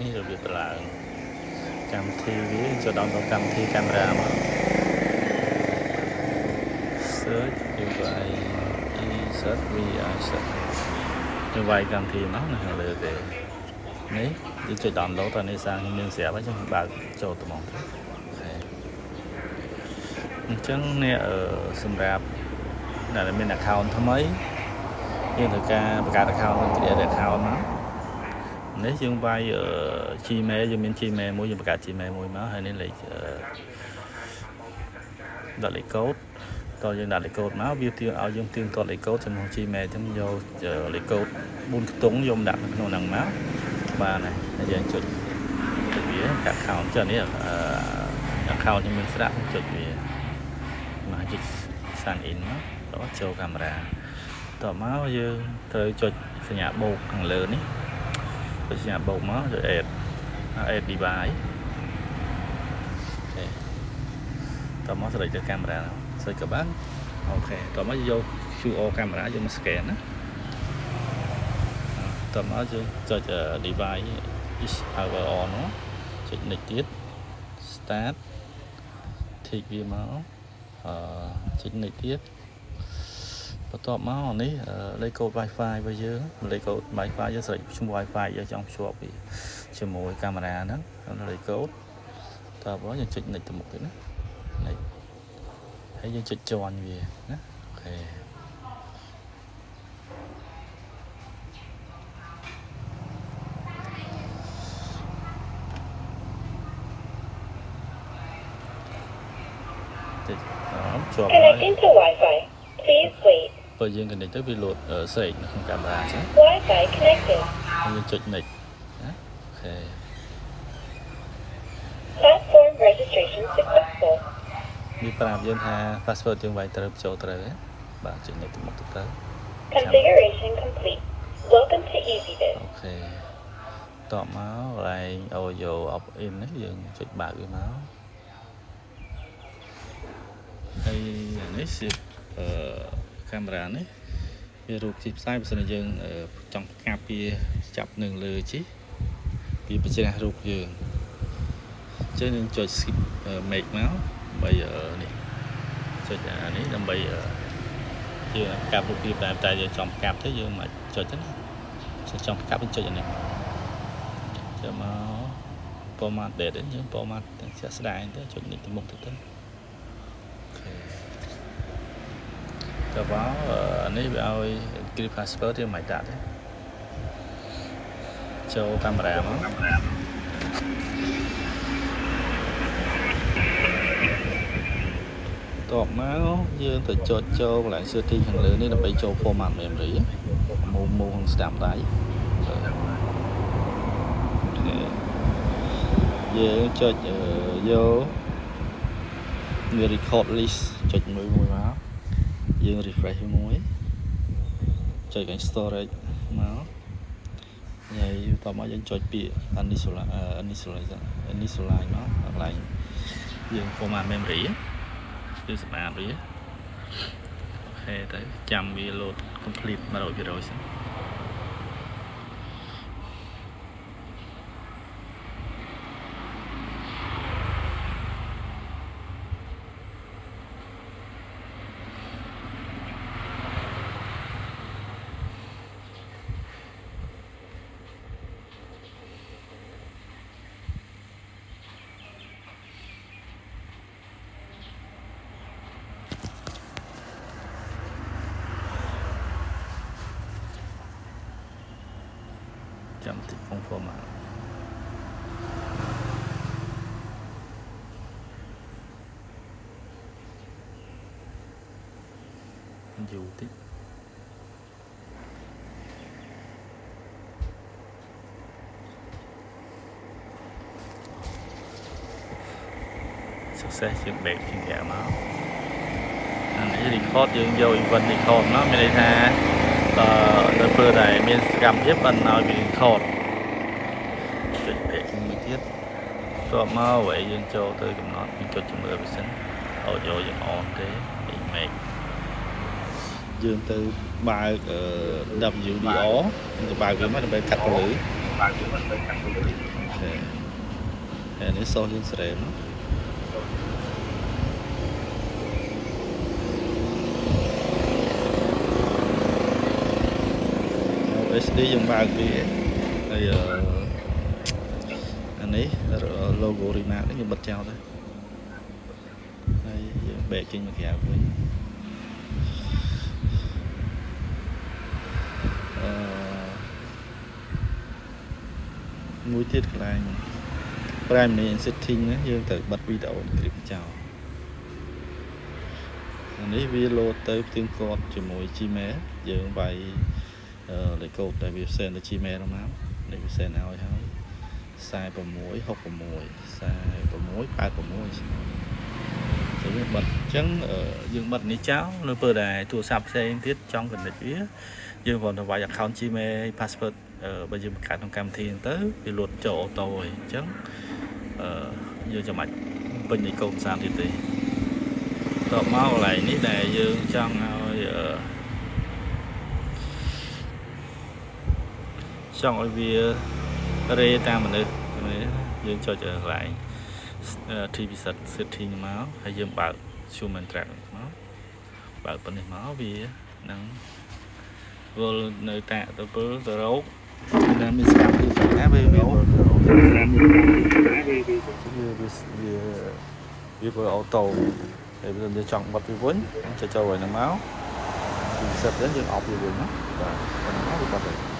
នេះរបៀបឡើងកម្មវិធីវាចូលដល់កម្មវិធីកាមេរ៉ាមក search វាវាយ search វាយើងវាយកម្មវិធីមកនៅខាងលើទេនេះយើងចុច download តនេះសារខ្ញុំមានស្រាប់ហើយចឹងបើកចូលត្មងអញ្ចឹងនេះសម្រាប់ដែលមាន account ថ្មីយើងត្រូវការបង្កើត account និង create account មកនេះយើងវាយ Gmail យើងមាន Gmail មួយយើងបង្កើត Gmail មួយមកហើយនេះលេខដាក់លេខកូដតយើងដាក់លេខកូដមកវាទាញឲ្យយើងទាញទាត់លេខកូដចំនួន Gmail ចឹងយកលេខកូដ4ខ្ទង់យកដាក់នៅក្នុងហ្នឹងមកបានហើយយើងចុចវា account ចឹងនេះaccount ខ្ញុំមានស្រាប់ចុចវាមកចុច sign in មកដល់ចូលកាមេរ៉ាតមកយើងត្រូវចុចសញ្ញាបូកខាងលើនេះចុចសញ្ញាបូកមកចុច add device តមកសេលេចទៅកាមេរ៉ាសេលេចក៏បានអូខេតមកយក QR កាមេរ៉ាយកមក scan ណាតមកយើងចុច device is power on ចុច next ទៀត start ធីកវាមកចុច next ទៀតបន្ទាប់មកនេះលេខកូដ Wi-Fi របស់យើងលេខកូដ Wi-Fi យើងសេលេចឈ្មោះ Wi-Fi យើងចង់ភ្ជាប់វាជាមួយកាមេរ៉ាហ្នឹងលេខកូដតើបងយើងចុច next ទៅមុខទៀតណា next ហើយយើងចុច join វាណាអូខេជាប់ហើយ Connecting to Wi-Fi. Please wait. បើយើង connect ទៅវាលោតសេកនៅក្នុងកាមេរ៉ាចឹង Wi-Fi connected. យើងចុច next ណាអូខេ Platform registration successful. វាប្រាប់យើងថា password យើងវាយត្រូវចូលត្រូវទេបាទចុច next ទៅមុខទៅ Configuration complete. Welcome to EasyBiz. អូខេតបមកកន្លែង audio opt in នេះយើងចុចបើកវាមកហើយនេះជាកាមេរ៉ានេះវារូបជីផ្សាយបើសិនជាយើងចង់កាប់វាចាប់នៅលើជីវាបញ្ច្រាស់រូបយើងអញ្ចឹងយើងចុច skip make មកដើម្បីនេះចុចអានេះដើម្បីយើងកាប់រូបភាពតែយើងចង់កាប់ទៅយើងមកចុចទៅណាចង់កាប់ចុចអានេះចាំមក format date យើង format ជាក់ស្ដែងទៅចុចនេះទៅមុខទៅទៅតើបងនេះវាឲ្យ create password ទេមិនដាក់ទេចូលកាមេរ៉ាមកតបមកយើងទៅចុចចូលកន្លែង setting ខាងលើនេះដើម្បីចូល format memory មូក្នុងស្ដាប់ដៃយើងចុចយកវា record list ចុចមួយមកយើង refresh មួយចុចកន្លែង storage មកហើយតមកយើងចុចពាក្យ initialize មកកន្លែងយើង format memory គឺសម្រាប់វាអូខេទៅចាំវា load complete 100% សិនចាំតិចផង format យូរតិចsuccess យើង back ជាងមកអានេះ record យើងយក event record មកមានន័យថានៅពេលដែលមានសកម្មភាពបានឲ្យវា record ចុច back មួយទៀតតបមកហើយយើងចូលទៅកំណត់យើងចុចជំរឿវាសិន audio យើង on ទេ make យើងទៅបើក WDR ទៅបើកវាមកដើម្បីកាត់ពន្លឺ សយើងស្រែម SD យើងបើកវាហើយអានេះ logo remark នេះយើងបិទចោលទៅហើយយើងបែកចេញមកក្រៅវិញមួយទៀតកន្លែង primary setting ណាយើងត្រូវបិទវីដេអូគ្លីបចោលអានេះវា load ទៅផ្ទៀងផ្ទាត់ជាមួយ Gmail យើងវាយលេខកូដដែលវាផ្សេងទៅ Gmail នោះមកនេះវាផ្សេងឲ្យហើយ 46 66 46 86យើងបិទអញ្ចឹងយើងបិទនេះចោលនៅពេលដែលទូរស័ព្ទផ្សេងទៀតចង់ connect វាយើងគ្រាន់តែវាយ account Gmail password បើយើងបង្កើតក្នុងកម្មវិធីទៅវាលូតចូលអូតូហើយអញ្ចឹងយើងចាំបាច់ពេញនៃកូដភាសាទៀតទេតបមកកន្លែងនេះដែលយើងចង់ឲ្យវារេតាមមនុស្សយើងចុចកន្លែង TV setting មកហើយយើងបើក human track មកបើកប៉ុណ្ណេះមកវានឹងវល់នៅតាក់ទៅពេលទៅរោគតែមានស្រាប់ពីណាវាវាបើអូតូហើយបើយើងចង់បត់វាវិញចូលឲ្យនឹងមកពីសិតយើងអបវាវិញណាបាទប៉ុណ្ណឹងវាបត់ទៅ